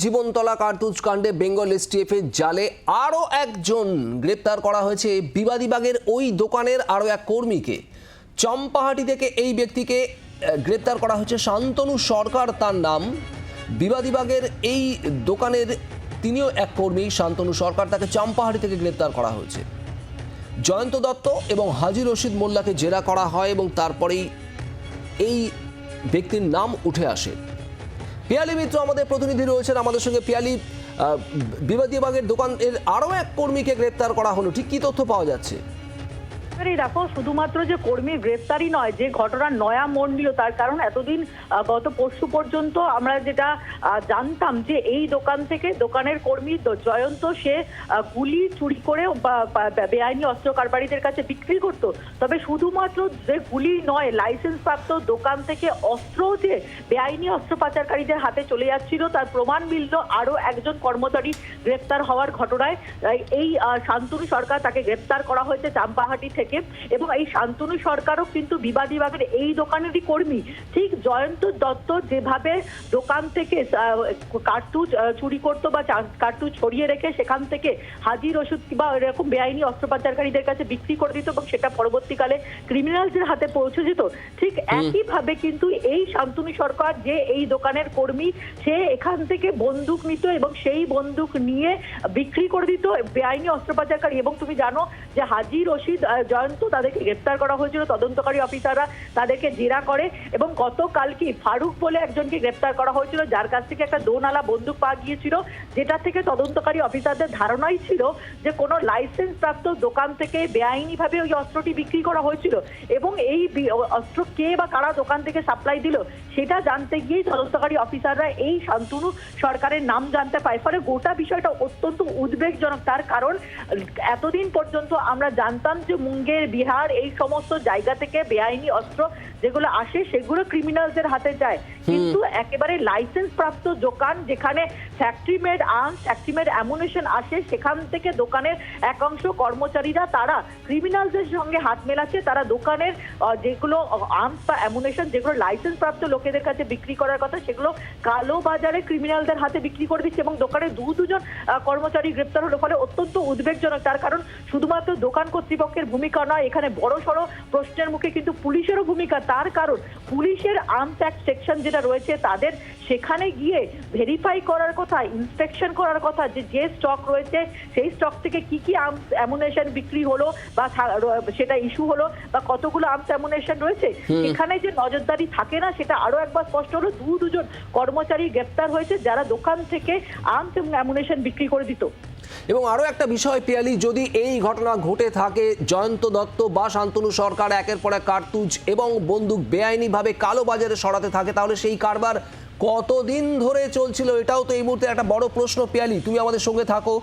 জীবনতলা কার্তুজ কাণ্ডে বেঙ্গল এসটিএফের জালে আরও একজন গ্রেপ্তার করা হয়েছে। বিবাদীবাগের ওই দোকানের আরও এক কর্মীকে চম্পাহাটি থেকে এই ব্যক্তিকে গ্রেপ্তার করা হয়েছে। শান্তনু সরকার তার নাম। বিবাদীবাগের এই দোকানের তিনিও এক কর্মী শান্তনু সরকার, তাকে চম্পাহাটি থেকে গ্রেপ্তার করা হয়েছে। জয়ন্ত দত্ত এবং হাজি রশিদ মোল্লাকে জেরা করা হয় এবং তারপরেই এই ব্যক্তির নাম উঠে আসে। পিয়ালি মিত্র আমাদের প্রতিনিধি রয়েছেন আমাদের সঙ্গে। পিয়ালি, বিবাদীবাগের দোকানের আরও এক কর্মীকে গ্রেপ্তার করা হলো, ঠিক কি তথ্য পাওয়া যাচ্ছে? দেখো, শুধুমাত্র যে কর্মীর গ্রেফতারি নয়, যে ঘটনার নয়া মোড় নিল তার কারণ এতদিন গত পরশু পর্যন্ত আমরা যেটা জানতাম যে এই দোকান থেকে দোকানের কর্মী জয়ন্ত সে গুলি চুরি করে বেআইনি অস্ত্র কারবারিদের কাছে বিক্রি করত। তবে শুধুমাত্র যে গুলি নয়, লাইসেন্স প্রাপ্ত দোকান থেকে অস্ত্র যে বেআইনি অস্ত্র পাচারকারীদের হাতে চলে যাচ্ছিল তার প্রমাণ মিলল আরো একজন কর্মচারী গ্রেফতার হওয়ার ঘটনায়। এই শান্তনু সরকার, তাকে গ্রেফতার করা হয়েছে চাম্পাহাটি থেকে। এবং এই শান্তনু সরকারও কিন্তু বিবাদীবাগের এই দোকানেরই কর্মী। ঠিক জয়ন্ত দত্ত যেভাবে দোকান থেকে কার্তুজ চুরি করতো বা কার্তুজ ছড়িয়ে রেখে সেখান থেকে হাজি রশিদ বা এরকম বেআইনি অস্ত্র পাচারকারীদের কাছে বিক্রি করে দিত এবং সেটা পরবর্তীকালে ক্রিমিনালসদের হাতে পৌঁছে যেত, ঠিক একইভাবে কিন্তু এই শান্তনু সরকার যে এই দোকানের কর্মী, সে এখান থেকে বন্দুক নিত এবং সেই বন্দুক নিয়ে বিক্রি করে দিত বেআইনি অস্ত্র পাচারকারী। এবং তুমি জানো যে হাজি রশিদ, জয়ন্ত, তাদেরকে গ্রেফতার করা হয়েছিল। তদন্তকারী অফিসাররা তাদেরকে জেরা করে এবং গতকাল কি ফারুক বলে একজনকে গ্রেফতার করা হয়েছিল, যার কাছ থেকে একটা দোনালা বন্দুক পাওয়া গিয়েছিল, যেটা থেকে তদন্তকারী অফিসারদের ধারণাই ছিল যে কোনো লাইসেন্স প্রাপ্ত দোকান থেকে বেআইনি ভাবে ওই অস্ত্রটি বিক্রি করা হয়েছিল। এবং এই অস্ত্র কে বা কারা দোকান থেকে সাপ্লাই দিল সেটা জানতে গিয়ে তদন্তকারী অফিসাররা এই শান্তনু সরকারের নাম জানতে পায়। ফলে গোটা বিষয়টা অত্যন্ত উদ্বেগজনক। তার কারণ এতদিন পর্যন্ত আমরা জানতাম যে মুঙ্গের, বিহার, এই সমস্ত জায়গা থেকে বেআইনি অস্ত্র যেগুলো আসে সেগুলো ক্রিমিনালসদের হাতে যায়, কিন্তু একেবারে লাইসেন্স প্রাপ্ত দোকান যেখানে factory made arms, factory made ammunition আসে, সেখান থেকে দোকানের একাংশ কর্মচারীরা তারা ক্রিমিনালসদের সঙ্গে হাত মেলাচ্ছে। তারা দোকানের যেগুলো আর্মস বা অ্যামুনেশন যেগুলো লাইসেন্স প্রাপ্ত লোকেদের কাছে বিক্রি করার কথা সেগুলো কালো বাজারে ক্রিমিনালদের হাতে বিক্রি করে দিচ্ছে এবং দোকানে দুজন কর্মচারী গ্রেপ্তার হলো। ফলে অত্যন্ত উদ্বেগজনক। তার কারণ শুধুমাত্র দোকান কর্তৃপক্ষের ভূমিকা নয়, এখানে বড় সড়ো প্রশ্নের মুখে কিন্তু পুলিশেরও ভূমিকা। তার কারণ পুলিশের আর্মস অ্যাক্ট সেকশন যেটা রয়েছে তাদের সেখানে গিয়ে ভেরিফাই করার কথা, ইন্সপেকশন করার কথা যে স্টক রয়েছে সেই স্টক থেকে কি কি আর্মস অ্যামুনেশন বিক্রি হলো বা সেটা ইস্যু হলো বা কতগুলো আর্মস অ্যামুনেশন রয়েছে, এখানে যে নজরদারি থাকে না সেটা আরো একবার স্পষ্ট হলো। দুজন কর্মচারী গ্রেপ্তার হয়েছে যারা দোকান থেকে আর্মস এবং অ্যামুনেশন বিক্রি করে দিত। এবং আরও একটা বিষয় পিয়ালি, যদি এই ঘটনা ঘটে থাকে, জয়ন্ত দত্ত বা শান্তনু সরকার একের পর এক কার্তুজ এবং বন্দুক বেআইনিভাবে কালো বাজারে সরাতে থাকে, তাহলে সেই কারবার কতদিন ধরে চলছিল এটাও তো এই মুহূর্তে একটা বড় প্রশ্ন। পিয়ালি, তুমি আমাদের সঙ্গে থাকো।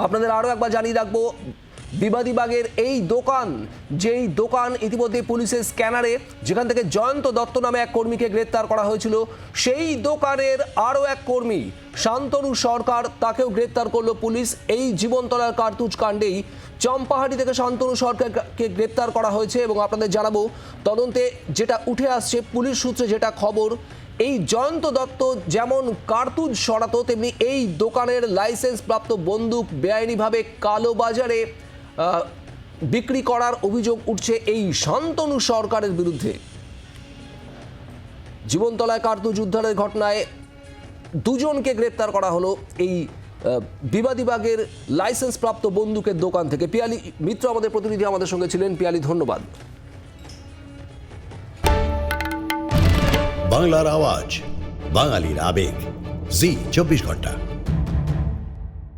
আপনাদের আরও একবার জানিয়ে রাখবো, বিবাদীবাগের এই দোকান, যেই দোকান ইতিমধ্যে পুলিশের স্ক্যানারে, যেখান থেকে জয়ন্ত দত্ত নামে এক কর্মীকে গ্রেপ্তার করা হয়েছিল, সেই দোকানের আরও এক কর্মী শান্তনু সরকার, তাকেও গ্রেপ্তার করলো পুলিশ। এই জীবনতলার কার্তুজ কাণ্ডেই চম্পাহাটি থেকে শান্তনু সরকারকে গ্রেপ্তার করা হয়েছে। এবং আপনাদের জানাবো, তদন্তে যেটা উঠে আসছে পুলিশ সূত্রে যেটা খবর, এই জয়ন্ত দত্ত যেমন কার্তুজ সরাতো, তেমনি এই দোকানের লাইসেন্স প্রাপ্ত বন্দুক বেআইনিভাবে কালো বাজারে বিক্রি করার অভিযোগ উঠছে এই শান্তনু সরকারের বিরুদ্ধে। জীবনতলায় কার্তুজ উদ্ধারের ঘটনায় দুজনকে গ্রেপ্তার করা হলো এই বিবাদীবাগের লাইসেন্স প্রাপ্ত বন্দুকের দোকান থেকে। পিয়ালি মিত্র আমাদের প্রতিনিধি আমাদের সঙ্গে ছিলেন। পিয়ালি, ধন্যবাদ। বাংলার আওয়াজ, বাঙালির আবেগ, জি 24 ঘন্টা।